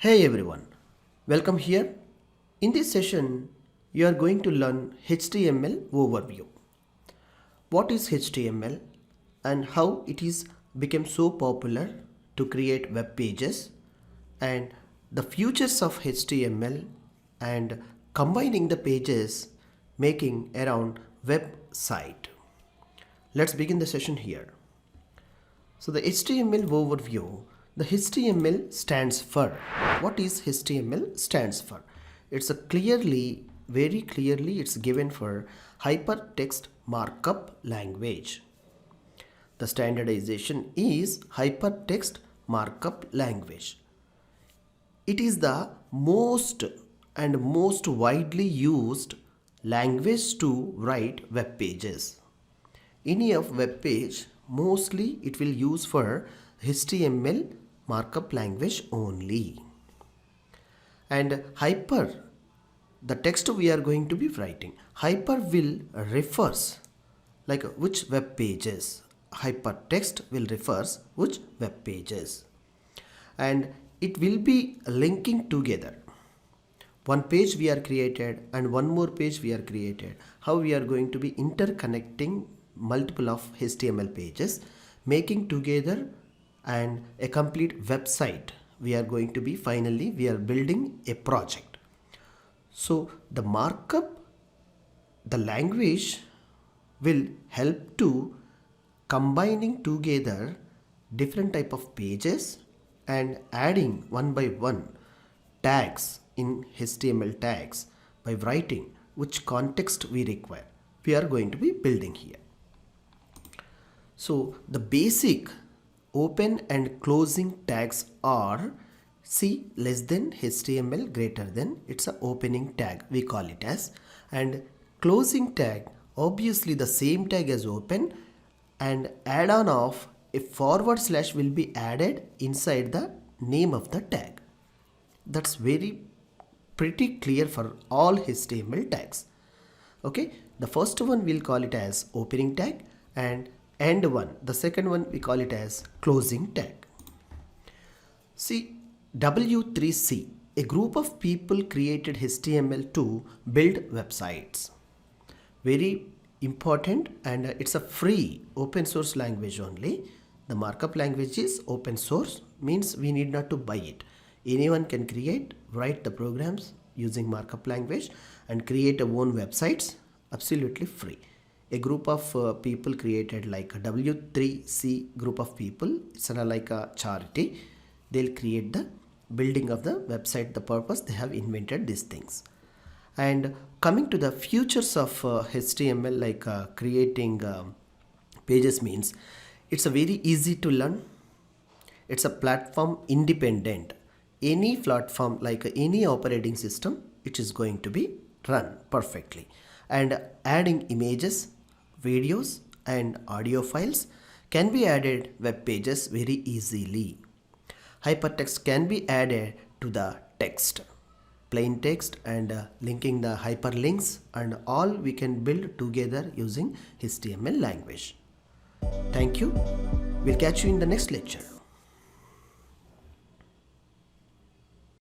Hey everyone, welcome here. In this session, you are going to learn HTML overview. What is HTML and how it is become so popular to create web pages and the futures of HTML and combining the pages making around website. Let's begin the session here. So the HTML overview, the HTML stands for, what is HTML stands for? It's a very clearly it's given for hypertext markup language. The standardization is hypertext markup language. It is the most widely used language to write web pages. Any of web page, mostly it will use for HTML markup language only. And hyper, the text we are going to be writing, hyper will refers like which web pages. Hypertext will refers which web pages. And it will be linking together. One page we are created and one more page we are created. How we are going to be interconnecting multiple of HTML pages, making together and a complete website. We are going to be we are building a project. So the markup, the language will help to combining together different type of pages and adding one by one tags in HTML tags by writing which context we require. We are going to be building here. So the basic open and closing tags are C less than HTML greater than, it's a opening tag we call it as, and closing tag obviously the same tag as open, and add on of a forward slash will be added inside the name of the tag. That's pretty clear for all HTML tags. Okay, the first one we'll call it as opening tag, and end one, the second one we call it as closing tag. See, W3C, a group of people created HTML to build websites. Very important, and it's a free open source language only. The markup language is open source, means we need not to buy it. Anyone can write the programs using markup language and create their own websites absolutely free. A group of people created like a W3C group of people. It's like a charity. They'll create the building of the website. The purpose they have invented these things. And coming to the futures of HTML, like creating pages means it's a very easy to learn. It's a platform independent. Any platform like any operating system, it is going to be run perfectly. And adding images, videos and audio files can be added web pages very easily. Hypertext can be added to the text, plain text, and linking the hyperlinks, and all we can build together using HTML language. Thank you. We'll catch you in the next lecture.